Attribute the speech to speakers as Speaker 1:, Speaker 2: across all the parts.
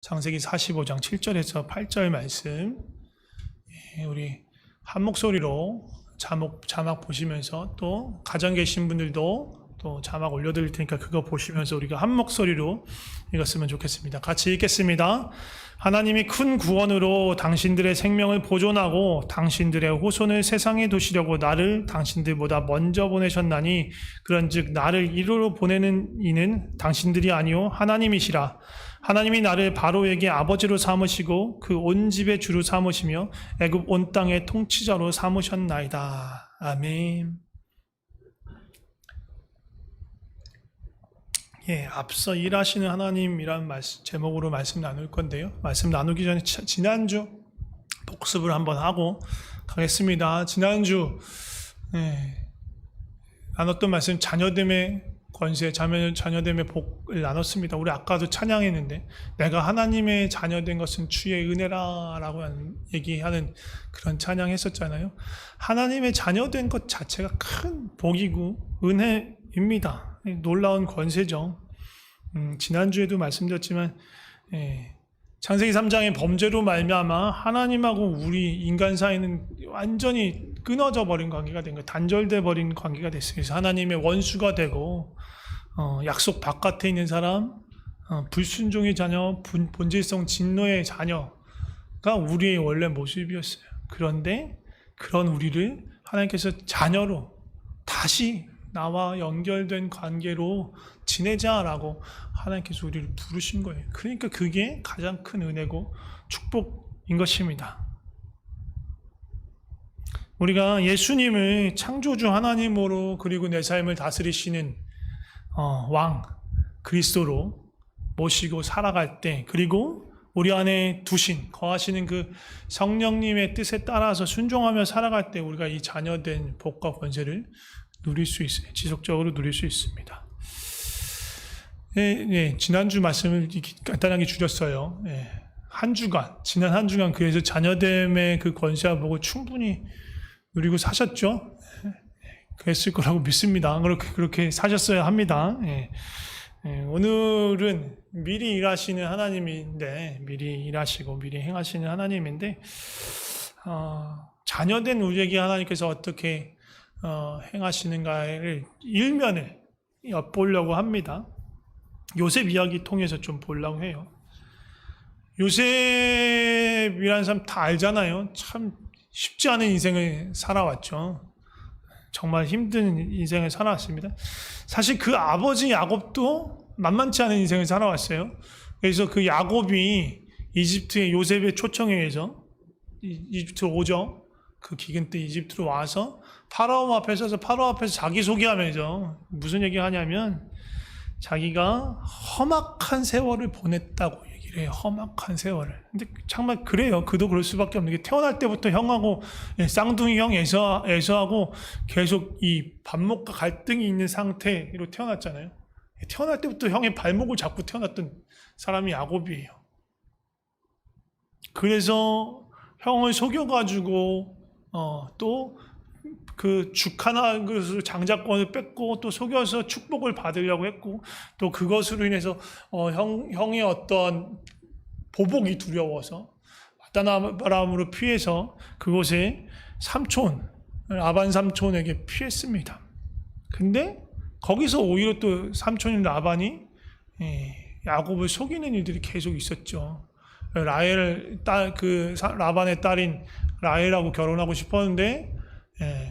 Speaker 1: 창세기 45장 7절에서 8절 말씀, 우리 한 목소리로 자막 보시면서, 또 가정 계신 분들도 또 자막 올려드릴 테니까 그거 보시면서 우리가 한 목소리로 읽었으면 좋겠습니다. 같이 읽겠습니다. 하나님이 큰 구원으로 당신들의 생명을 보존하고 당신들의 후손을 세상에 두시려고 나를 당신들보다 먼저 보내셨나니, 그런즉 나를 이로로 보내는 이는 당신들이 아니요 하나님이시라. 하나님이 나를 바로에게 아버지로 삼으시고 그 온 집의 주로 삼으시며 애굽 온 땅의 통치자로 삼으셨나이다. 아멘. 앞서 일하시는 하나님이란 제목으로 말씀 나눌 건데요. 말씀 나누기 전에 지난주 복습을 한번 하고 가겠습니다. 지난주 나눴던 말씀, 자녀됨의 권세, 자녀됨의 복을 나눴습니다. 우리 아까도 찬양했는데, 내가 하나님의 자녀된 것은 주의 은혜라 라고 얘기하는 그런 찬양했었잖아요. 하나님의 자녀된 것 자체가 큰 복이고 은혜입니다. 놀라운 권세죠. 지난주에도 말씀드렸지만, 창세기 3장의 범죄로 말미암아 하나님하고 우리 인간 사이는 완전히 끊어져 버린 관계가 된 거예요. 단절돼 버린 관계가 됐어요. 그래서 하나님의 원수가 되고, 약속 바깥에 있는 사람, 불순종의 자녀, 본질성 진노의 자녀가 우리의 원래 모습이었어요. 그런데 그런 우리를 하나님께서 자녀로 다시 나와 연결된 관계로 지내자라고 하나님께서 우리를 부르신 거예요. 그러니까 그게 가장 큰 은혜고 축복인 것입니다. 우리가 예수님을 창조주 하나님으로, 그리고 내 삶을 다스리시는 왕 그리스도로 모시고 살아갈 때, 그리고 우리 안에 거하시는 그 성령님의 뜻에 따라서 순종하며 살아갈 때, 우리가 이 자녀된 복과 권세를 누릴 수 있어요. 지속적으로 누릴 수 있습니다. 지난주 말씀을 간단하게 줄였어요. 지난 한 주간 그래서 자녀됨의 그 권세와 복을 충분히 누리고 사셨죠? 그랬을 거라고 믿습니다. 그렇게 사셨어야 합니다. 오늘은 미리 일하시는 하나님인데, 미리 일하시고 미리 행하시는 하나님인데, 자녀된 우리에게 하나님께서 어떻게 행하시는가를 일면을 엿보려고 합니다. 요셉 이야기 통해서 좀 보려고 해요. 요셉이라는 사람 다 알잖아요. 참 쉽지 않은 인생을 살아왔죠. 정말 힘든 인생을 살아왔습니다. 사실 그 아버지 야곱도 만만치 않은 인생을 살아왔어요. 그래서 그 야곱이 이집트의 요셉의 초청에 의해서 이집트로 오죠. 그 기근 때 이집트로 와서 파라오 앞에서 자기소개하면서 무슨 얘기 하냐면, 자기가 험악한 세월을 보냈다고 얘기를 해요. 험악한 세월을. 근데 정말 그래요. 그도 그럴 수밖에 없는 게, 태어날 때부터 형하고, 쌍둥이 형 에서하고 계속 이 반목과 갈등이 있는 상태로 태어났잖아요. 태어날 때부터 형의 발목을 잡고 태어났던 사람이 야곱이에요. 그래서 형을 속여가지고 또 그 죽 하나 것으로 장자권을 뺏고, 또 속여서 축복을 받으려고 했고, 또 그것으로 인해서 형의 어떤 보복이 두려워서 마다나바람으로 피해서 그곳에 라반 삼촌에게 피했습니다. 근데 거기서 오히려 또 삼촌인 라반이 야곱을 속이는 일들이 계속 있었죠. 라반의 딸인 라헬하고 결혼하고 싶었는데,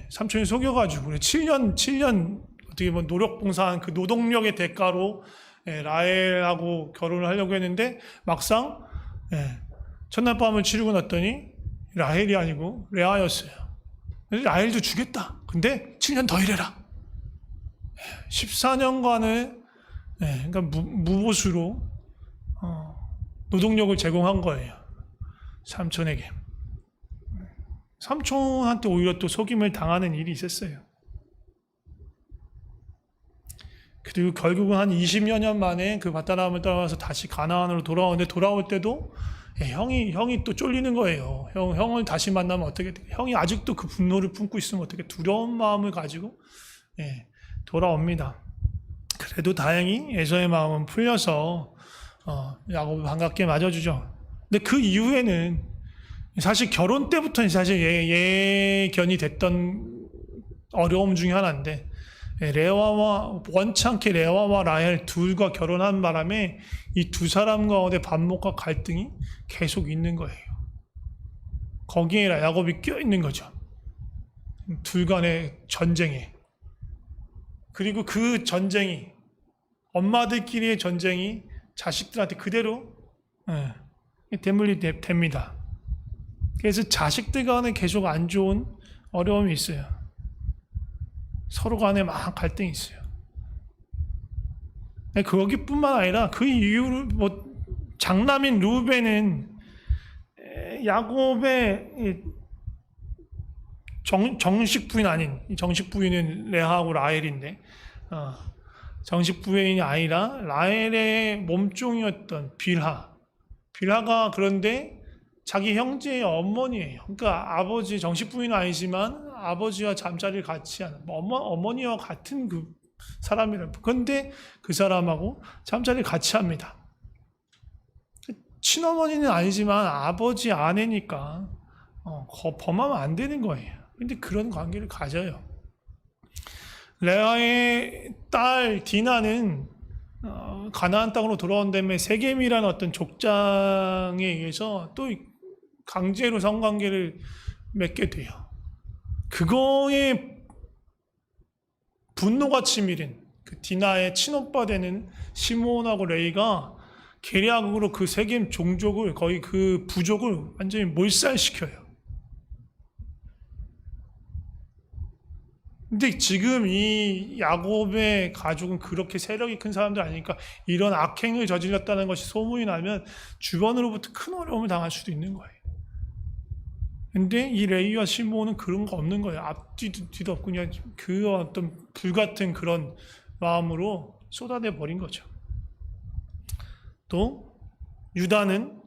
Speaker 1: 삼촌이 속여가지고 7년 어떻게 보면 노력봉사한 그 노동력의 대가로 라헬하고 결혼을 하려고 했는데, 막상 첫날 밤을 치르고 났더니 라헬이 아니고 레아였어요. 라헬도 주겠다. 근데 7년 더 일해라. 14년간을 그러니까 무보수로 노동력을 제공한 거예요. 삼촌에게. 삼촌한테 오히려 또 속임을 당하는 일이 있었어요. 그리고 결국은 한 20여 년 만에 그 밧다람을 따라와서 다시 가나안으로 돌아오는데, 돌아올 때도 형이 또 쫄리는 거예요. 형을 다시 만나면 어떻게 돼? 형이 아직도 그 분노를 품고 있으면 어떻게, 두려운 마음을 가지고 돌아옵니다. 그래도 다행히 에서의 마음은 풀려서 야곱을 반갑게 맞아주죠. 근데 그 이후에는 사실 결혼 때부터는 사실 예견이 됐던 어려움 중에 하나인데, 레아와 원찮게 레아와 라헬 둘과 결혼한 바람에 이 두 사람 가운데 반목과 갈등이 계속 있는 거예요. 거기에 야곱이 껴 있는 거죠. 둘 간의 전쟁에. 그리고 그 전쟁이, 엄마들끼리의 전쟁이 자식들한테 그대로 대물리 됩니다. 그래서 자식들 간에 계속 안 좋은 어려움이 있어요. 서로 간에 막 갈등이 있어요. 거기뿐만 아니라 그 이후로 장남인 루벤은 야곱의 정식 부인 아닌, 정식 부인은 레아하고 라헬인데, 정식 부인이 아니라 라헬의 몸종이었던 빌하가 그런데 자기 형제의 어머니예요. 그러니까 아버지, 정식 부인은 아니지만 아버지와 잠자리를 같이 하는, 어머니와 같은 그 사람이라. 그런데 그 사람하고 잠자리를 같이 합니다. 친어머니는 아니지만 아버지 아내니까 범하면 안 되는 거예요. 근데 그런 관계를 가져요. 레아의 딸 디나는 가나안 땅으로 돌아온 다음에 세겜이라는 어떤 족장에 의해서 또 강제로 성관계를 맺게 돼요. 그거에 분노가 치밀은 그 디나의 친오빠 되는 시몬하고 레이가 계략으로 그 세겜 종족을, 거의 그 부족을 완전히 몰살시켜요. 근데 지금 이 야곱의 가족은 그렇게 세력이 큰 사람들 아니니까 이런 악행을 저질렀다는 것이 소문이 나면 주변으로부터 큰 어려움을 당할 수도 있는 거예요. 근데 이 레이와 시몬은 그런 거 없는 거예요. 앞뒤도 뒤도 없고 그냥 그 어떤 불같은 그런 마음으로 쏟아내 버린 거죠. 또 유다는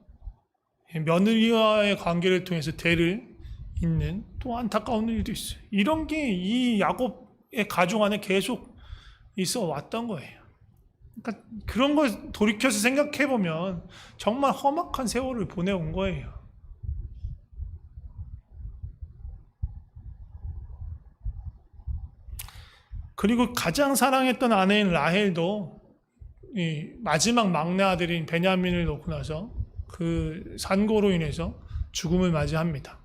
Speaker 1: 며느리와의 관계를 통해서 대를 잇는 또 안타까운 일도 있어요. 이런 게 이 야곱의 가족 안에 계속 있어 왔던 거예요. 그러니까 그런 걸 돌이켜서 생각해 보면 정말 험악한 세월을 보내온 거예요. 그리고 가장 사랑했던 아내인 라헬도 이 마지막 막내 아들인 베냐민을 놓고 나서 그 산고로 인해서 죽음을 맞이합니다.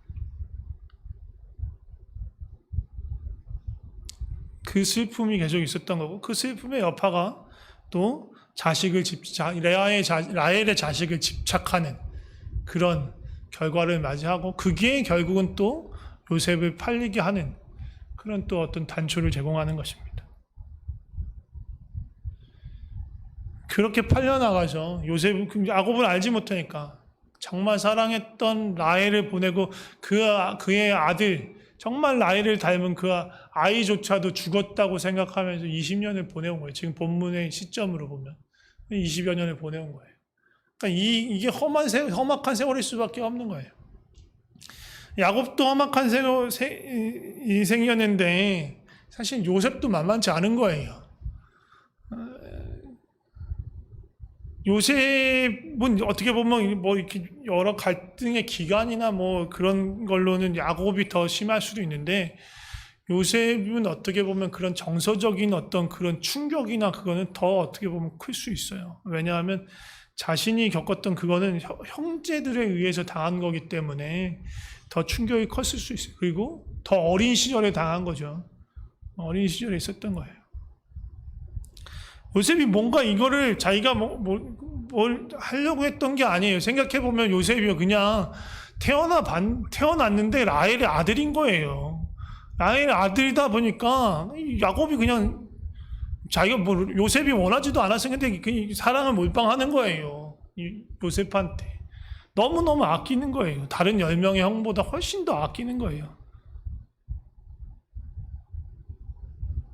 Speaker 1: 그 슬픔이 계속 있었던 거고, 그 슬픔의 여파가 또 라헬의 자식을 집착하는 그런 결과를 맞이하고, 그게 결국은 또 요셉을 팔리게 하는 그런 또 어떤 단초를 제공하는 것입니다. 그렇게 팔려나가서 야곱을 알지 못하니까 정말 사랑했던 라헬을 보내고 그의 아들, 정말 라헬을 닮은 그 아이조차도 죽었다고 생각하면서 20년을 보내온 거예요. 지금 본문의 시점으로 보면 20여 년을 보내온 거예요. 그러니까 이게 험악한 세월일 수밖에 없는 거예요. 야곱도 험악한 인생이었는데 사실 요셉도 만만치 않은 거예요. 요셉은 어떻게 보면 이렇게 여러 갈등의 기간이나 그런 걸로는 야곱이 더 심할 수도 있는데, 요셉은 어떻게 보면 그런 정서적인 어떤 그런 충격이나 그거는 더 어떻게 보면 클 수 있어요. 왜냐하면 자신이 겪었던 그거는 형제들에 의해서 당한 거기 때문에 더 충격이 컸을 수 있어요. 그리고 더 어린 시절에 당한 거죠. 어린 시절에 있었던 거예요. 요셉이 뭔가 이거를 자기가 뭘 하려고 했던 게 아니에요. 생각해보면 요셉이 그냥 태어났는데 라헬의 아들인 거예요. 라헬의 아들이다 보니까 야곱이 그냥 자기가 요셉이 원하지도 않았어요. 근데 그 사랑을 몰빵하는 거예요. 요셉한테. 너무너무 아끼는 거예요. 다른 10명의 형보다 훨씬 더 아끼는 거예요.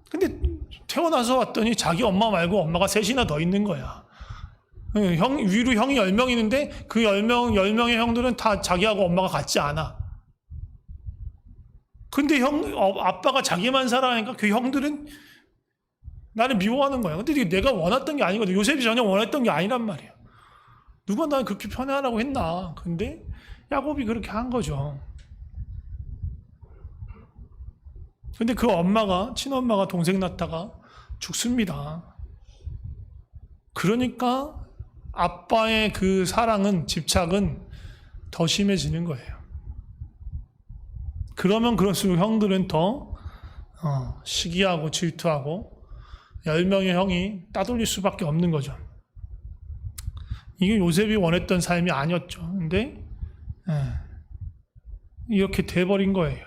Speaker 1: 근데 태어나서 왔더니 자기 엄마 말고 엄마가 셋이나 더 있는 거야. 위로 형이 10명 있는데 그 10명의 형들은 다 자기하고 엄마가 같지 않아. 근데 아빠가 자기만 사랑하니까 그 형들은 나를 미워하는 거야. 근데 내가 원했던 게 아니거든. 요셉이 전혀 원했던 게 아니란 말이야. 누가 날 그렇게 편애하라고 했나? 근데 야곱이 그렇게 한 거죠. 근데 그 엄마가, 친엄마가 동생 낳다가 죽습니다. 그러니까 아빠의 그 사랑은, 집착은 더 심해지는 거예요. 그러면 그럴수록 형들은 더 시기하고 질투하고 10명의 형이 따돌릴 수밖에 없는 거죠. 이게 요셉이 원했던 삶이 아니었죠. 근데 이렇게 돼버린 거예요.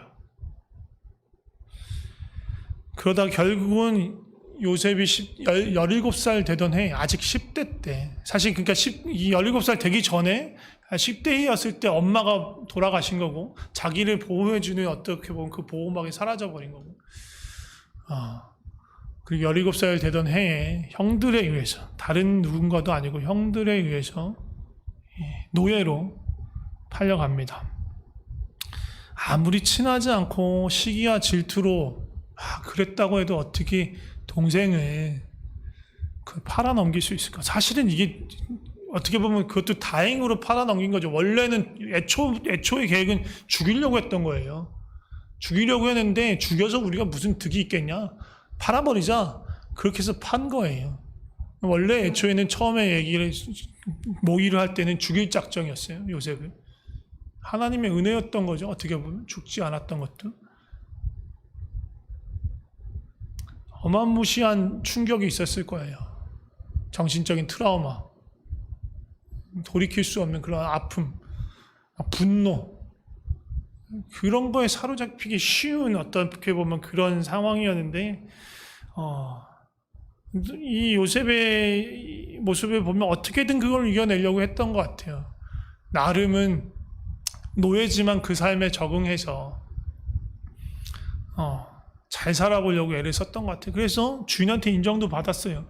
Speaker 1: 그러다 결국은 요셉이 17살 되던 해, 아직 10대 때, 사실 그러니까 17살 되기 전에 10대였을 때 엄마가 돌아가신 거고, 자기를 보호해주는 어떻게 보면 그 보호막이 사라져버린 거고, 그리고 17살 되던 해에 형들에 의해서, 다른 누군가도 아니고 형들에 의해서 노예로 팔려갑니다. 아무리 친하지 않고 시기와 질투로 그랬다고 해도 어떻게 동생을 팔아넘길 수 있을까? 사실은 이게 어떻게 보면 그것도 다행으로 팔아넘긴 거죠. 원래는 애초의 계획은 죽이려고 했던 거예요. 죽이려고 했는데 죽여서 우리가 무슨 득이 있겠냐? 팔아버리자. 그렇게 해서 판 거예요. 원래 애초에는 처음에 모의를 할 때는 죽일 작정이었어요. 요셉을. 하나님의 은혜였던 거죠. 어떻게 보면 죽지 않았던 것도. 어마무시한 충격이 있었을 거예요. 정신적인 트라우마, 돌이킬 수 없는 그런 아픔, 분노, 그런 거에 사로잡히기 쉬운 어떻게 보면 그런 상황이었는데, 이 요셉의 모습을 보면 어떻게든 그걸 이겨내려고 했던 것 같아요. 나름은 노예지만 그 삶에 적응해서 잘 살아보려고 애를 썼던 것 같아요. 그래서 주인한테 인정도 받았어요.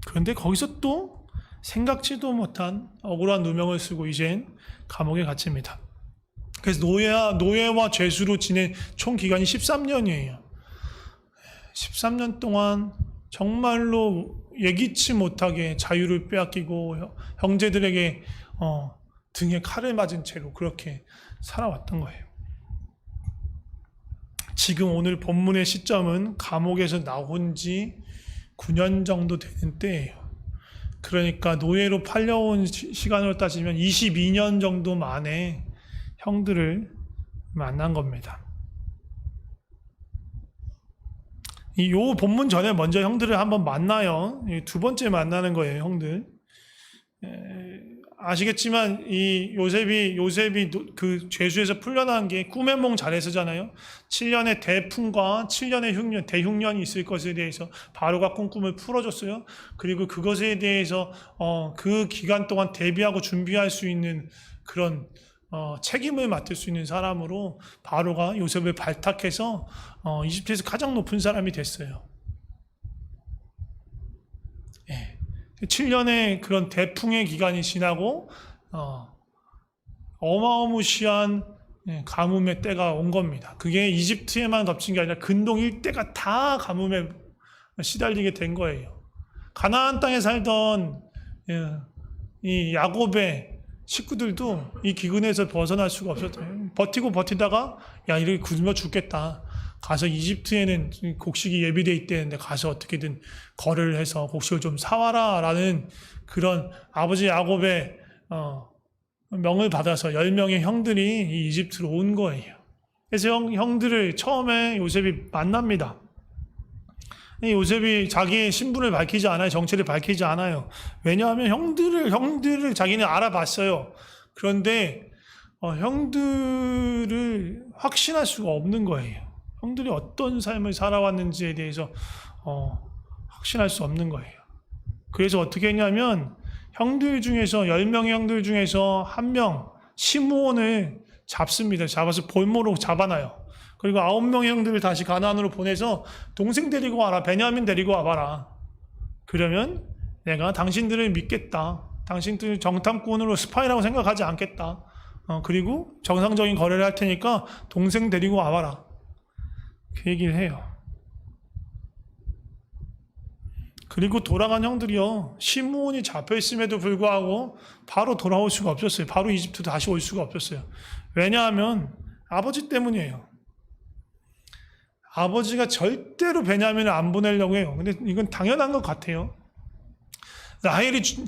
Speaker 1: 그런데 거기서 또 생각지도 못한 억울한 누명을 쓰고 이젠 감옥에 갇힙니다. 그래서 노예와 죄수로 지낸 총 기간이 13년이에요. 13년 동안 정말로 예기치 못하게 자유를 빼앗기고 형제들에게 등에 칼을 맞은 채로 그렇게 살아왔던 거예요. 지금 오늘 본문의 시점은 감옥에서 나온 지 9년 정도 되는 때예요. 그러니까 노예로 팔려온 시간으로 따지면 22년 정도 만에 형들을 만난 겁니다. 이 본문 전에 먼저 형들을 한번 만나요. 두 번째 만나는 거예요, 형들. 아시겠지만 이 요셉이 그 죄수에서 풀려난 게 꿈의 몽 잘해서잖아요. 7년의 대풍과 7년의 대흉년이 있을 것에 대해서 바로가 꿈을 풀어줬어요. 그리고 그것에 대해서 그 기간 동안 대비하고 준비할 수 있는 그런 책임을 맡을 수 있는 사람으로 바로가 요셉을 발탁해서 이집트에서 가장 높은 사람이 됐어요. 7년의 그런 대풍의 기간이 지나고 어마어마시한 가뭄의 때가 온 겁니다. 그게 이집트에만 덮친 게 아니라 근동 일대가 다 가뭄에 시달리게 된 거예요. 가나안 땅에 살던 이 야곱의 식구들도 이 기근에서 벗어날 수가 없었어요. 버티다가 이렇게 굶어 죽겠다. 가서 이집트에는 곡식이 예비되어 있대는데 가서 어떻게든 거래를 해서 곡식을 좀 사와라 라는 그런 아버지 야곱의 명을 받아서 10명의 형들이 이 이집트로 온 거예요. 그래서 형들을 처음에 요셉이 만납니다. 요셉이 자기의 신분을 밝히지 않아요. 정체를 밝히지 않아요. 왜냐하면 형들을 자기는 알아봤어요. 그런데 형들을 확신할 수가 없는 거예요. 형들이 어떤 삶을 살아왔는지에 대해서 확신할 수 없는 거예요. 그래서 어떻게 했냐면 10명의 형들 중에서 한 명 시므온을 잡습니다. 잡아서 볼모로 잡아놔요. 그리고 9명의 형들을 다시 가나안으로 보내서 동생 데리고 와라. 베냐민 데리고 와봐라. 그러면 내가 당신들을 믿겠다. 당신들 정탐꾼으로 스파이라고 생각하지 않겠다. 그리고 정상적인 거래를 할 테니까 동생 데리고 와봐라. 그 얘기를 해요. 그리고 돌아간 형들이요, 시므온이 잡혀 있음에도 불구하고 바로 돌아올 수가 없었어요. 바로 이집트 다시 올 수가 없었어요. 왜냐하면 아버지 때문이에요. 아버지가 절대로 베냐민을 안 보내려고 해요. 근데 이건 당연한 것 같아요.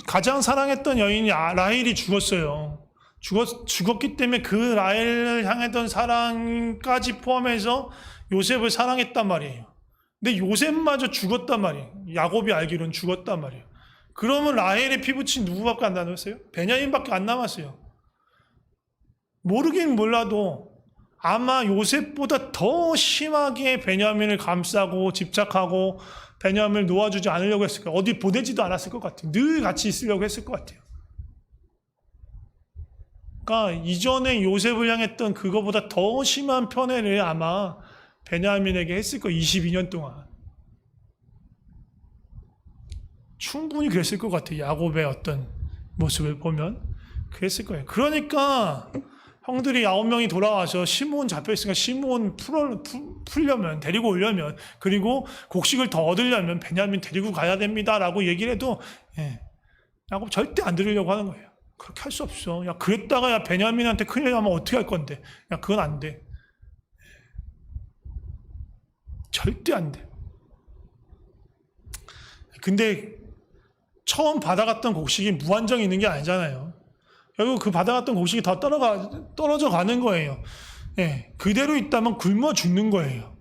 Speaker 1: 가장 사랑했던 여인이 라헬이 죽었어요. 죽었기 때문에 그 라헬을 향했던 사랑까지 포함해서 요셉을 사랑했단 말이에요. 근데 요셉마저 죽었단 말이에요. 야곱이 알기로는 죽었단 말이에요. 그러면 라헬의 피부친 누구밖에 안 남았어요? 베냐민밖에 안 남았어요. 모르긴 몰라도 아마 요셉보다 더 심하게 베냐민을 감싸고 집착하고 베냐민을 놓아주지 않으려고 했을 거예요. 어디 보내지도 않았을 것 같아요. 늘 같이 있으려고 했을 것 같아요. 그러니까 이전에 요셉을 향했던 그거보다 더 심한 편애를 아마 베냐민에게 했을 거예요. 22년 동안. 충분히 그랬을 것 같아요. 야곱의 어떤 모습을 보면 그랬을 거예요. 그러니까 형들이 9명이 돌아와서 시므온 잡혀있으니까 시므온 풀려면, 데리고 오려면, 그리고 곡식을 더 얻으려면 베냐민 데리고 가야 됩니다라고 얘기를 해도 야곱 절대 안 들으려고 하는 거예요. 그렇게 할 수 없어. 야, 그랬다가 야 베냐민한테 큰일 나면 어떻게 할 건데? 야, 그건 안 돼. 절대 안 돼. 근데 처음 받아갔던 곡식이 무한정이 있는 게 아니잖아요. 결국 그 받아갔던 곡식이 다 떨어져 가는 거예요. 그대로 있다면 굶어 죽는 거예요.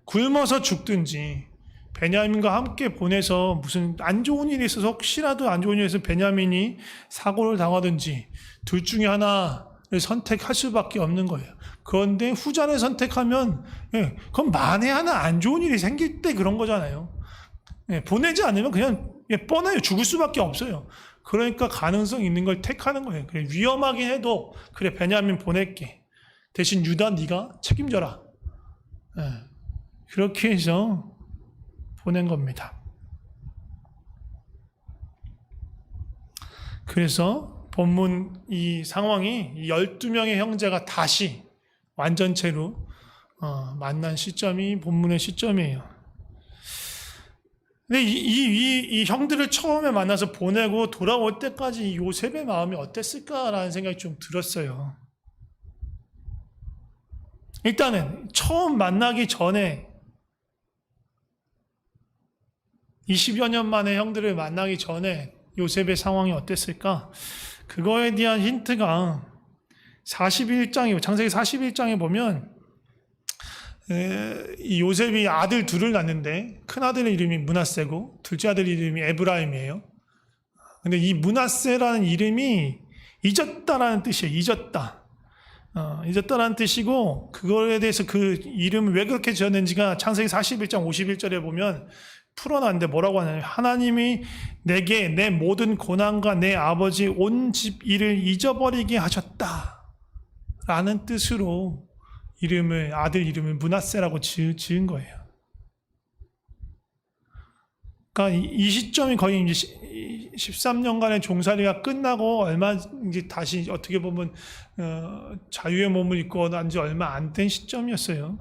Speaker 1: 굶어서 죽든지 베냐민과 함께 보내서 무슨 안 좋은 일이 있어서 혹시라도 안 좋은 일이 있어서 베냐민이 사고를 당하든지 둘 중에 하나를 선택할 수밖에 없는 거예요. 그런데 후자를 선택하면 그건 만에 하나 안 좋은 일이 생길 때 그런 거잖아요. 보내지 않으면 그냥 뻔해요. 죽을 수밖에 없어요. 그러니까 가능성 있는 걸 택하는 거예요. 그래, 위험하긴 해도 그래 베냐민 보낼게. 대신 유다 네가 책임져라. 그렇게 해서 보낸 겁니다. 그래서 본문 이 상황이 12명의 형제가 다시 완전체로 만난 시점이 본문의 시점이에요. 근데 이 형들을 처음에 만나서 보내고 돌아올 때까지 요셉의 마음이 어땠을까라는 생각이 좀 들었어요. 일단은 처음 만나기 전에 20여 년 만에 형들을 만나기 전에 요셉의 상황이 어땠을까? 그거에 대한 힌트가 41장에, 창세기 41장에 보면 이 요셉이 아들 둘을 낳는데 큰 아들의 이름이 므낫세고 둘째 아들 이름이 에브라임이에요. 근데 이 므낫세라는 이름이 잊었다라는 뜻이에요. 잊었다라는 뜻이고 그거에 대해서 그 이름을 왜 그렇게 지었는지가 창세기 41장 51절에 보면 풀어놨는데 뭐라고 하냐면 하나님이 내게 내 모든 고난과 내 아버지 온 집 일을 잊어버리게 하셨다 라는 뜻으로 아들 이름을 므낫세라고 지은 거예요. 그러니까 이 시점이 거의 이제 13년간의 종살이가 끝나고 얼마 이제 다시 어떻게 보면 자유의 몸을 입고 난 지 얼마 안 된 시점이었어요.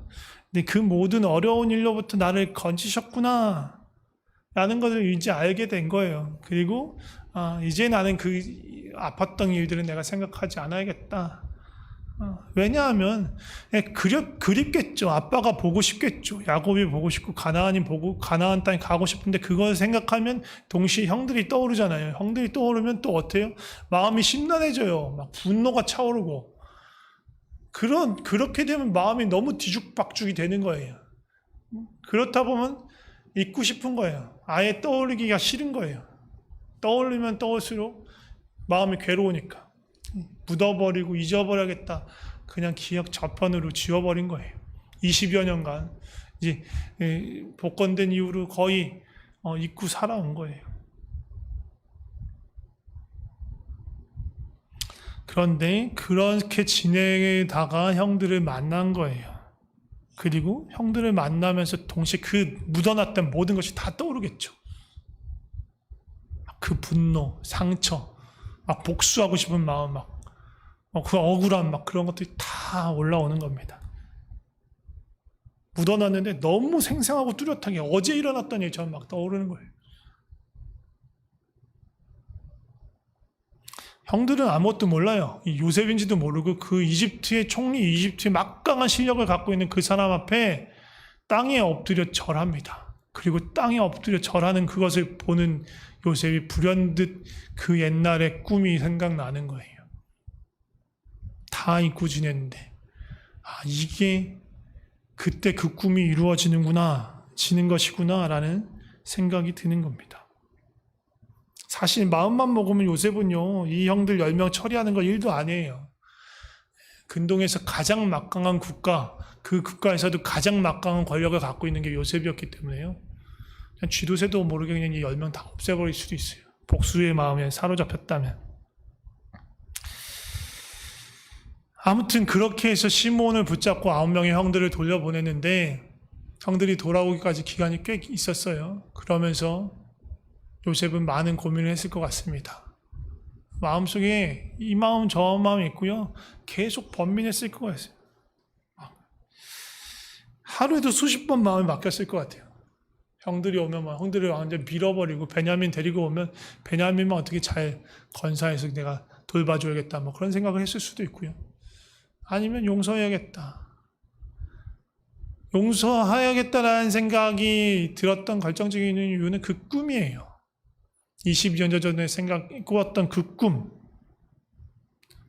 Speaker 1: 근데 그 모든 어려운 일로부터 나를 건지셨구나 라는 것을 이제 알게 된 거예요. 그리고 이제 나는 그 아팠던 일들은 내가 생각하지 않아야겠다. 왜냐하면 그립겠죠. 아빠가 보고 싶겠죠. 야곱이 보고 싶고 가나안 땅에 가고 싶은데 그걸 생각하면 동시에 형들이 떠오르잖아요. 형들이 떠오르면 또 어때요? 마음이 심란해져요. 막 분노가 차오르고 그렇게 되면 마음이 너무 뒤죽박죽이 되는 거예요. 그렇다 보면 잊고 싶은 거예요. 아예 떠올리기가 싫은 거예요. 떠올리면 떠올수록 마음이 괴로우니까 묻어버리고 잊어버려야겠다. 그냥 기억 저편으로 지워버린 거예요. 20여 년간 이제 복권된 이후로 거의 잊고 살아온 거예요. 그런데 그렇게 지내다가 형들을 만난 거예요. 그리고 형들을 만나면서 동시에 그 묻어놨던 모든 것이 다 떠오르겠죠. 그 분노, 상처, 막 복수하고 싶은 마음, 그 억울함, 막 그런 것들이 다 올라오는 겁니다. 묻어놨는데 너무 생생하고 뚜렷하게 어제 일어났던 일처럼 막 떠오르는 거예요. 형들은 아무것도 몰라요. 이 요셉인지도 모르고 그 이집트의 총리, 이집트의 막강한 실력을 갖고 있는 그 사람 앞에 땅에 엎드려 절합니다. 그리고 땅에 엎드려 절하는 그것을 보는 요셉이 불현듯 그 옛날의 꿈이 생각나는 거예요. 다 잊고 지냈는데 이게 그때 그 꿈이 이루어지는구나, 지는 것이구나 라는 생각이 드는 겁니다. 사실 마음만 먹으면 요셉은요, 이 형들 10명 처리하는 거 일도 아니에요. 근동에서 가장 막강한 국가, 그 국가에서도 가장 막강한 권력을 갖고 있는 게 요셉이었기 때문에요. 그냥 쥐도 새도 모르게 그냥 이 10명 다 없애버릴 수도 있어요. 복수의 마음에 사로잡혔다면. 아무튼 그렇게 해서 시므온을 붙잡고 9명의 형들을 돌려보냈는데 형들이 돌아오기까지 기간이 꽤 있었어요. 그러면서 요셉은 많은 고민을 했을 것 같습니다. 마음속에 이 마음 저 마음이 있고요. 계속 번민했을 것 같아요. 하루에도 수십 번 마음이 바뀌었을 것 같아요. 형들이 오면 형들을 완전 밀어버리고 베냐민 데리고 오면 베냐민만 어떻게 잘 건사해서 내가 돌봐줘야겠다 그런 생각을 했을 수도 있고요. 아니면 용서해야겠다. 용서해야겠다라는 생각이 들었던 결정적인 이유는 그 꿈이에요. 22년 전에 꾸었던 그 꿈.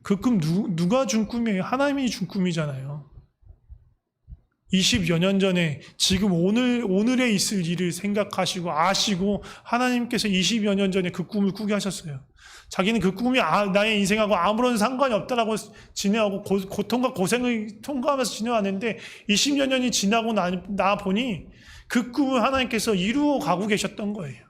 Speaker 1: 그 꿈 누가 준 꿈이에요? 하나님이 준 꿈이잖아요. 20여 년 전에 지금 오늘에 있을 일을 생각하시고 아시고 하나님께서 20여 년 전에 그 꿈을 꾸게 하셨어요. 자기는 그 꿈이 나의 인생하고 아무런 상관이 없다라고 지내하고 고통과 고생을 통과하면서 지내왔는데 20여 년이 지나고 나 보니 그 꿈을 하나님께서 이루어 가고 계셨던 거예요.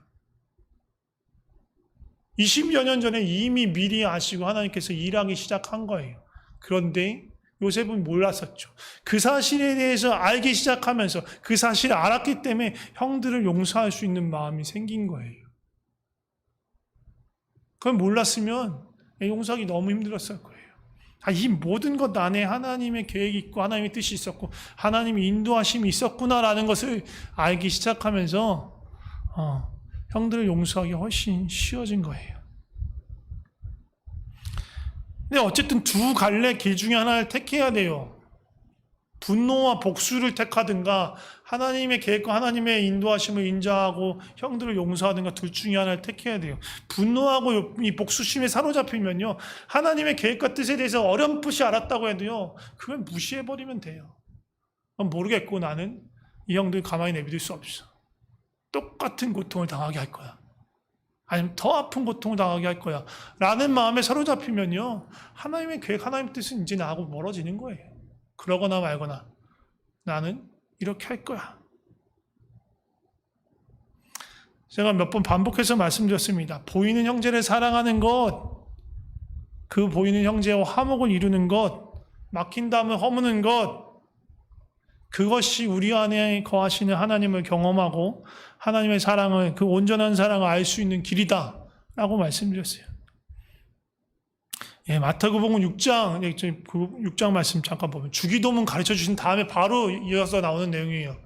Speaker 1: 20여 년 전에 이미 미리 아시고 하나님께서 일하기 시작한 거예요. 그런데 요셉은 몰랐었죠. 그 사실에 대해서 알기 시작하면서 그 사실을 알았기 때문에 형들을 용서할 수 있는 마음이 생긴 거예요. 그걸 몰랐으면 용서하기 너무 힘들었을 거예요. 이 모든 것 안에 하나님의 계획이 있고 하나님의 뜻이 있었고 하나님의 인도하심이 있었구나라는 것을 알기 시작하면서 형들을 용서하기 훨씬 쉬워진 거예요. 근데 어쨌든 두 갈래 길 중에 하나를 택해야 돼요. 분노와 복수를 택하든가 하나님의 계획과 하나님의 인도하심을 인정하고 형들을 용서하든가 둘 중에 하나를 택해야 돼요. 분노하고 이 복수심에 사로잡히면요, 하나님의 계획과 뜻에 대해서 어렴풋이 알았다고 해도요, 그걸 무시해버리면 돼요. 모르겠고 나는 이 형들 가만히 내버릴 수 없어. 똑같은 고통을 당하게 할 거야. 아니면 더 아픈 고통을 당하게 할 거야 라는 마음에 사로잡히면요, 하나님의 계획, 하나님의 뜻은 이제 나하고 멀어지는 거예요. 그러거나 말거나 나는 이렇게 할 거야. 제가 몇 번 반복해서 말씀드렸습니다. 보이는 형제를 사랑하는 것, 그 보이는 형제와 화목을 이루는 것, 막힌 담을 허무는 것, 그것이 우리 안에 거하시는 하나님을 경험하고 하나님의 사랑을, 그 온전한 사랑을 알 수 있는 길이다 라고 말씀드렸어요. 마태복음 6장, 그 6장 말씀 잠깐 보면 주기도문 가르쳐 주신 다음에 바로 이어서 나오는 내용이에요.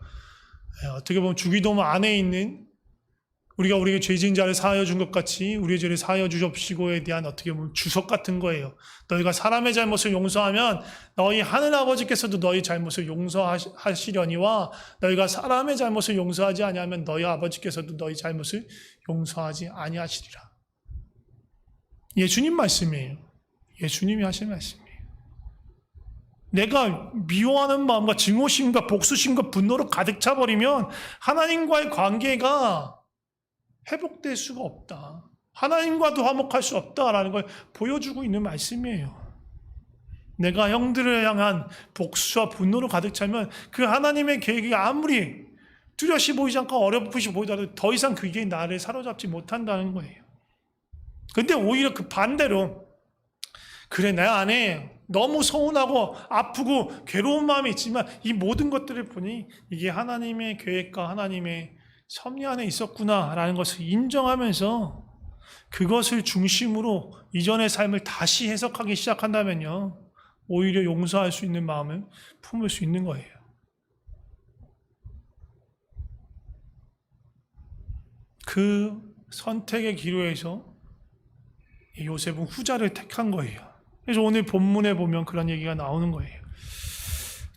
Speaker 1: 어떻게 보면 주기도문 안에 있는 우리가 우리에게 죄 지은 자를 사하여 준 것 같이 우리의 죄를 사하여 주옵시고에 대한 어떻게 보면 주석 같은 거예요. 너희가 사람의 잘못을 용서하면 너희 하늘 아버지께서도 너희 잘못을 용서하시려니와 너희가 사람의 잘못을 용서하지 아니하면 너희 아버지께서도 너희 잘못을 용서하지 아니하시리라. 예수님 말씀이에요. 예수님이 하신 말씀이에요. 내가 미워하는 마음과 증오심과 복수심과 분노로 가득 차버리면 하나님과의 관계가 회복될 수가 없다. 하나님과도 화목할 수 없다라는 걸 보여주고 있는 말씀이에요. 내가 형들을 향한 복수와 분노로 가득 차면 그 하나님의 계획이 아무리 뚜렷이 보이지 않고 어렴풋이 보이더라도 더 이상 그게 나를 사로잡지 못한다는 거예요. 근데 오히려 그 반대로 그래, 내 안에 너무 서운하고 아프고 괴로운 마음이 있지만 이 모든 것들을 보니 이게 하나님의 계획과 하나님의 섭리 안에 있었구나라는 것을 인정하면서 그것을 중심으로 이전의 삶을 다시 해석하기 시작한다면요, 오히려 용서할 수 있는 마음을 품을 수 있는 거예요. 그 선택의 기로에서 요셉은 후자를 택한 거예요. 그래서 오늘 본문에 보면 그런 얘기가 나오는 거예요.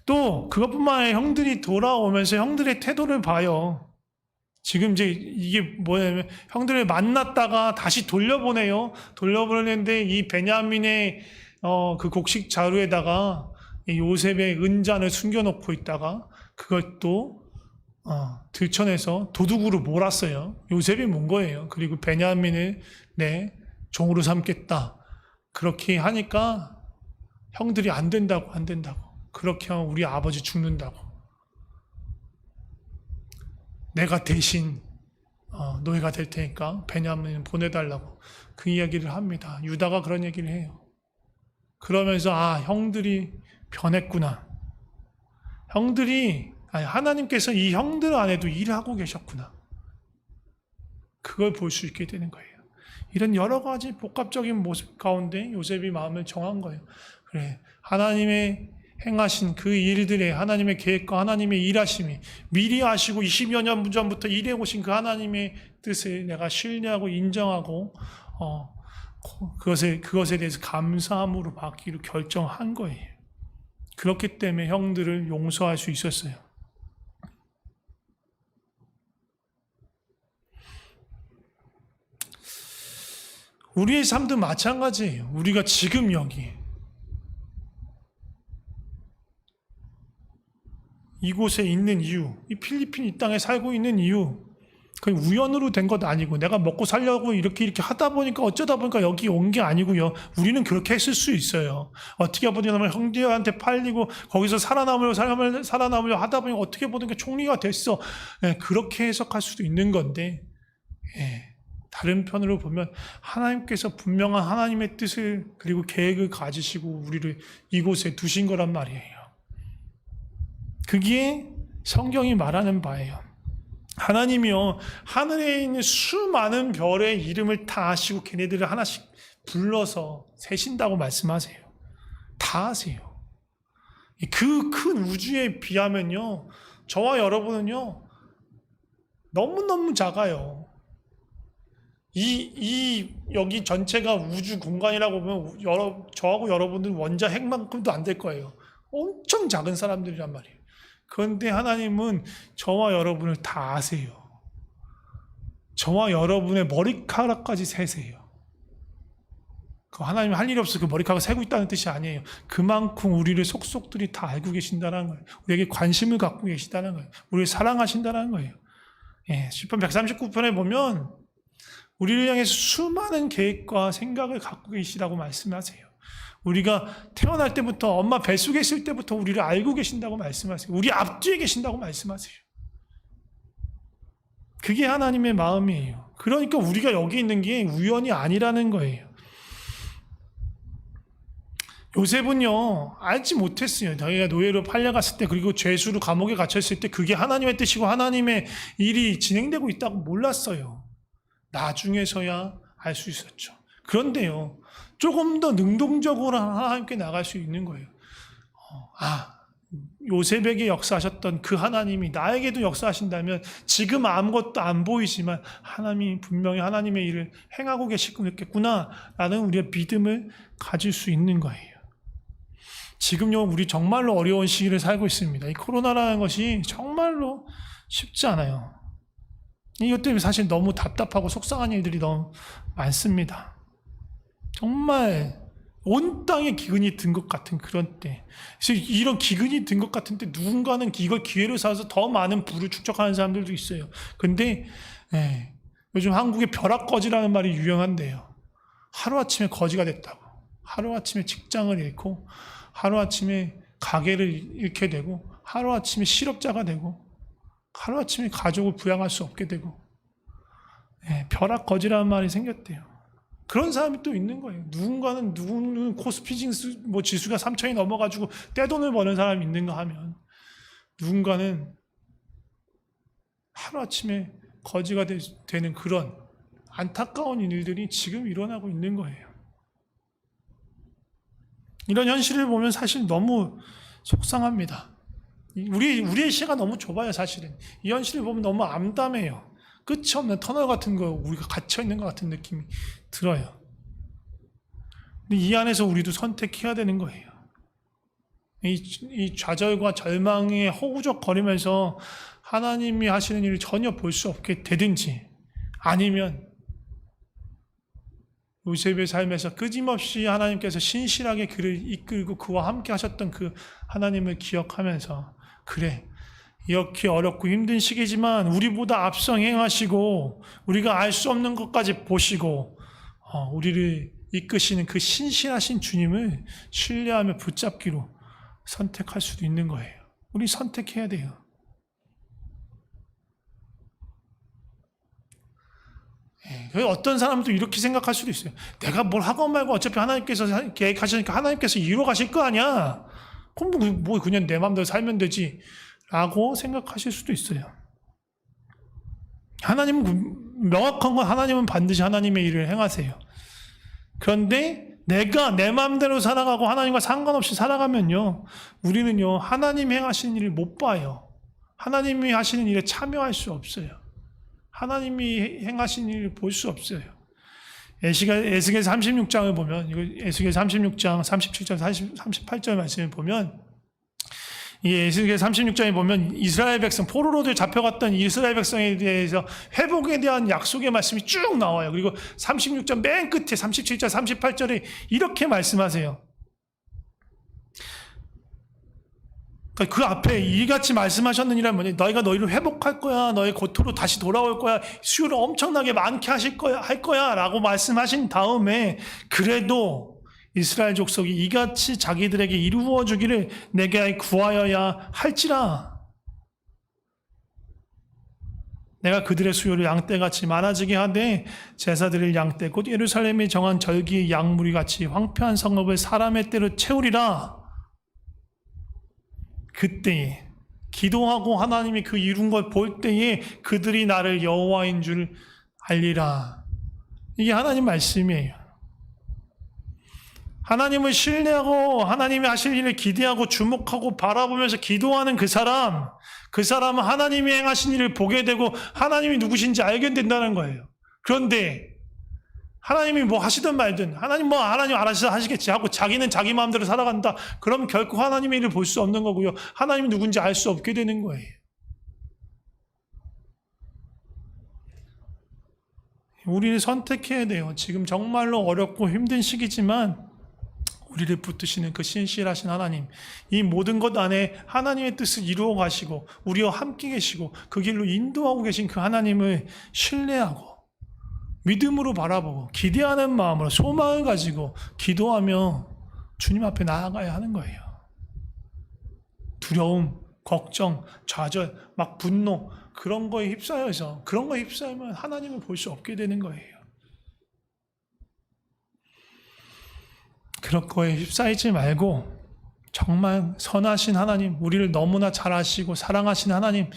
Speaker 1: 또 그것뿐만 아니라 형들이 돌아오면서 형들의 태도를 봐요. 지금 이제 이게 뭐냐면 형들을 만났다가 다시 돌려보내요. 돌려보내는데 이 베냐민의 그 곡식 자루에다가 요셉의 은잔을 숨겨놓고 있다가 그것도 들춰내서 도둑으로 몰았어요. 요셉이 몬 거예요. 그리고 베냐민을 내 종으로 삼겠다. 그렇게 하니까 형들이 안 된다고. 그렇게 하면 우리 아버지 죽는다고. 내가 대신 노예가 될 테니까 베냐민을 보내달라고 그 이야기를 합니다. 유다가 그런 얘기를 해요. 그러면서 형들이 변했구나. 하나님께서 이 형들 안에도 일을 하고 계셨구나. 그걸 볼 수 있게 되는 거예요. 이런 여러 가지 복합적인 모습 가운데 요셉이 마음을 정한 거예요. 그래, 하나님의 행하신 그 일들에 하나님의 계획과 하나님의 일하심이 미리 하시고 20여 년 전부터 일해 오신 그 하나님의 뜻을 내가 신뢰하고 인정하고 그것에 대해서 감사함으로 받기로 결정한 거예요. 그렇기 때문에 형들을 용서할 수 있었어요. 우리의 삶도 마찬가지예요. 우리가 지금 여기 이곳에 있는 이유, 이 필리핀 이 땅에 살고 있는 이유, 그냥 우연으로 된 것 아니고 내가 먹고 살려고 이렇게 하다 보니까 어쩌다 보니까 여기 온 게 아니고요. 우리는 그렇게 했을 수 있어요. 어떻게 보면 형제한테 팔리고 거기서 살아남으려 하다 보니 어떻게 보니까 총리가 됐어. 그렇게 해석할 수도 있는 건데 다른 편으로 보면 하나님께서 분명한 하나님의 뜻을 그리고 계획을 가지시고 우리를 이곳에 두신 거란 말이에요. 그게 성경이 말하는 바예요. 하나님이요, 하늘에 있는 수많은 별의 이름을 다 아시고 걔네들을 하나씩 불러서 세신다고 말씀하세요. 다 아세요. 그 큰 우주에 비하면요, 저와 여러분은요, 너무너무 작아요. 여기 전체가 우주 공간이라고 보면 저하고 여러분들 원자 핵만큼도 안 될 거예요. 엄청 작은 사람들이란 말이에요. 그런데 하나님은 저와 여러분을 다 아세요. 저와 여러분의 머리카락까지 세세요. 그 하나님은 할 일이 없어서 그 머리카락을 세고 있다는 뜻이 아니에요. 그만큼 우리를 속속들이 다 알고 계신다는 거예요. 우리에게 관심을 갖고 계시다는 거예요. 우리를 사랑하신다는 거예요. 시편 139편에 보면 우리를 향해서 수많은 계획과 생각을 갖고 계시다고 말씀하세요. 우리가 태어날 때부터 엄마 뱃속에 있을 때부터 우리를 알고 계신다고 말씀하세요. 우리 앞뒤에 계신다고 말씀하세요. 그게 하나님의 마음이에요. 그러니까 우리가 여기 있는 게 우연이 아니라는 거예요. 요셉은요, 알지 못했어요. 자기가 노예로 팔려갔을 때, 그리고 죄수로 감옥에 갇혔을 때 그게 하나님의 뜻이고 하나님의 일이 진행되고 있다고 몰랐어요. 나중에서야 알 수 있었죠. 그런데요, 조금 더 능동적으로 하나님께 나갈 수 있는 거예요. 요셉에게 역사하셨던 그 하나님이 나에게도 역사하신다면 지금 아무것도 안 보이지만 하나님이 분명히 하나님의 일을 행하고 계시겠구나 라는 우리의 믿음을 가질 수 있는 거예요. 지금요, 우리 정말로 어려운 시기를 살고 있습니다. 이 코로나라는 것이 정말로 쉽지 않아요. 이것 때문에 사실 너무 답답하고 속상한 일들이 너무 많습니다. 정말 온 땅에 기근이 든 것 같은 그런 때. 그래서 이런 기근이 든 것 같은 때 누군가는 이걸 기회로 삼아서 더 많은 부를 축적하는 사람들도 있어요. 근데 요즘 한국에 벼락거지라는 말이 유행한데요. 하루아침에 거지가 됐다고. 하루아침에 직장을 잃고 하루아침에 가게를 잃게 되고 하루아침에 실업자가 되고 하루아침에 가족을 부양할 수 없게 되고 벼락거지라는 말이 생겼대요. 그런 사람이 또 있는 거예요. 누구는 코스피 지수가 3,000이 넘어가지고 떼돈을 버는 사람이 있는가 하면 누군가는 하루아침에 거지가 되는 그런 안타까운 일들이 지금 일어나고 있는 거예요. 이런 현실을 보면 사실 너무 속상합니다. 우리의 시야가 너무 좁아요, 사실은. 이 현실을 보면 너무 암담해요. 끝이 없는 터널 같은 거 우리가 갇혀 있는 것 같은 느낌이 들어요. 근데 이 안에서 우리도 선택해야 되는 거예요. 이 좌절과 절망에 허우적거리면서 하나님이 하시는 일을 전혀 볼 수 없게 되든지, 아니면 요셉의 삶에서 끊임없이 하나님께서 신실하게 그를 이끌고 그와 함께 하셨던 그 하나님을 기억하면서, 그래, 이렇게 어렵고 힘든 시기지만 우리보다 앞서 행하시고 우리가 알 수 없는 것까지 보시고 우리를 이끄시는 그 신실하신 주님을 신뢰하며 붙잡기로 선택할 수도 있는 거예요. 우리 선택해야 돼요. 어떤 사람도 이렇게 생각할 수도 있어요. 내가 뭘 하건 말고 어차피 하나님께서 계획하시니까 하나님께서 이루어 가실 거 아니야. 그럼 뭐 그냥 내 마음대로 살면 되지 라고 생각하실 수도 있어요. 하나님은 명확한 건, 하나님은 반드시 하나님의 일을 행하세요. 그런데 내가 내 마음대로 살아가고 하나님과 상관없이 살아가면요, 우리는요 하나님이 행하시는 일을 못 봐요. 하나님이 하시는 일에 참여할 수 없어요. 하나님이 행하시는 일을 볼 수 없어요. 에스겔 36장을 보면, 이거 에스겔 36장 37절 38절 말씀을 보면, 이 에스겔 36장에 보면 이스라엘 백성, 포로로 잡혀갔던 이스라엘 백성에 대해서 회복에 대한 약속의 말씀이 쭉 나와요. 그리고 36장 맨 끝에 37절 38절에 이렇게 말씀하세요. 그러니까 그 앞에 이같이 말씀하셨느니라, 뭐냐, 너희가 너희를 회복할 거야, 너희 고토로 다시 돌아올 거야, 수요를 엄청나게 많게 할 거야 라고 말씀하신 다음에, 그래도 이스라엘 족속이 이같이 자기들에게 이루어 주기를 내게 구하여야 할지라, 내가 그들의 수요를 양떼같이 많아지게 하되 제사드릴 양떼 곧 예루살렘에 정한 절기의 양무리같이 황폐한 성읍을 사람의 떼로 채우리라. 그때에 기도하고 하나님이 그 이룬 걸 볼 때에 그들이 나를 여호와인 줄 알리라. 이게 하나님 말씀이에요. 하나님을 신뢰하고 하나님이 하실 일을 기대하고 주목하고 바라보면서 기도하는 그 사람은 하나님이 행하신 일을 보게 되고 하나님이 누구신지 알게 된다는 거예요. 그런데 하나님이 뭐 하시든 말든 하나님 알아서 하시겠지 하고 자기는 자기 마음대로 살아간다. 그럼 결코 하나님의 일을 볼 수 없는 거고요. 하나님이 누군지 알 수 없게 되는 거예요. 우리를 선택해야 돼요. 지금 정말로 어렵고 힘든 시기지만 우리를 붙드시는 그 신실하신 하나님, 이 모든 것 안에 하나님의 뜻을 이루어 가시고 우리와 함께 계시고 그 길로 인도하고 계신 그 하나님을 신뢰하고 믿음으로 바라보고 기대하는 마음으로 소망을 가지고 기도하며 주님 앞에 나아가야 하는 거예요. 두려움, 걱정, 좌절, 막 분노, 그런 거에 휩싸이면 하나님을 볼 수 없게 되는 거예요. 그런 거에 휩싸이지 말고 정말 선하신 하나님, 우리를 너무나 잘 아시고 사랑하신 하나님,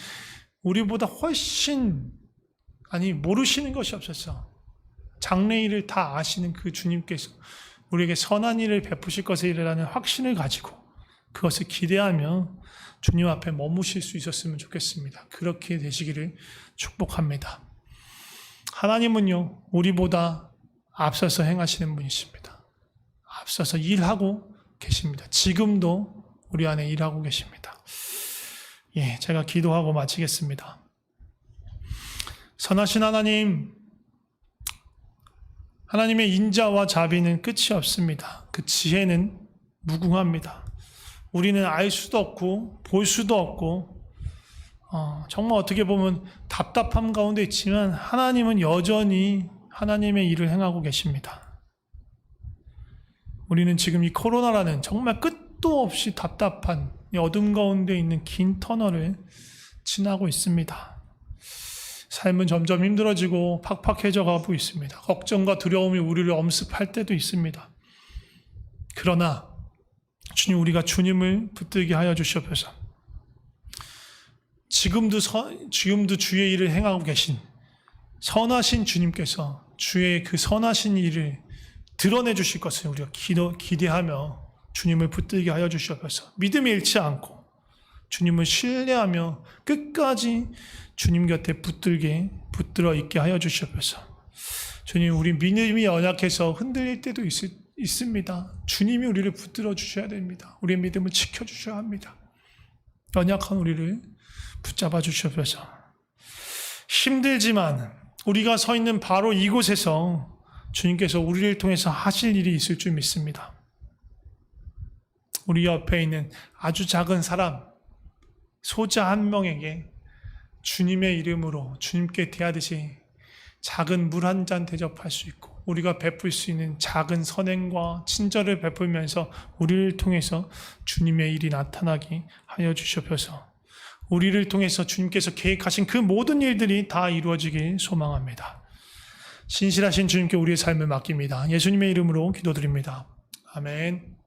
Speaker 1: 우리보다 훨씬 모르시는 것이 없었어. 장래일을 다 아시는 그 주님께서 우리에게 선한 일을 베푸실 것이라는 확신을 가지고 그것을 기대하며 주님 앞에 머무실 수 있었으면 좋겠습니다. 그렇게 되시기를 축복합니다. 하나님은요, 우리보다 앞서서 행하시는 분이십니다. 앞서서 일하고 계십니다. 지금도 우리 안에 일하고 계십니다. 제가 기도하고 마치겠습니다. 선하신 하나님, 하나님의 인자와 자비는 끝이 없습니다. 그 지혜는 무궁합니다. 우리는 알 수도 없고 볼 수도 없고 정말 어떻게 보면 답답함 가운데 있지만 하나님은 여전히 하나님의 일을 행하고 계십니다. 우리는 지금 이 코로나라는 정말 끝도 없이 답답한 이 어둠 가운데 있는 긴 터널을 지나고 있습니다. 삶은 점점 힘들어지고 팍팍해져 가고 있습니다. 걱정과 두려움이 우리를 엄습할 때도 있습니다. 그러나 주님, 우리가 주님을 붙들게 하여 주시옵소서. 지금도 주의 일을 행하고 계신 선하신 주님께서 주의 그 선하신 일을 드러내 주실 것을 우리가 기대하며 주님을 붙들게 하여 주시옵소서. 믿음이 잃지 않고 주님을 신뢰하며 끝까지 주님 곁에 붙들어 있게 하여 주시옵소서. 주님, 우리 믿음이 연약해서 흔들릴 때도 있습니다. 주님이 우리를 붙들어 주셔야 됩니다. 우리의 믿음을 지켜주셔야 합니다. 연약한 우리를 붙잡아 주시옵소서. 힘들지만 우리가 서 있는 바로 이곳에서 주님께서 우리를 통해서 하실 일이 있을 줄 믿습니다. 우리 옆에 있는 아주 작은 사람, 소자 한 명에게 주님의 이름으로 주님께 대하듯이 작은 물 한 잔 대접할 수 있고, 우리가 베풀 수 있는 작은 선행과 친절을 베풀면서 우리를 통해서 주님의 일이 나타나게 하여 주시옵소서. 우리를 통해서 주님께서 계획하신 그 모든 일들이 다 이루어지길 소망합니다. 신실하신 주님께 우리의 삶을 맡깁니다. 예수님의 이름으로 기도드립니다. 아멘.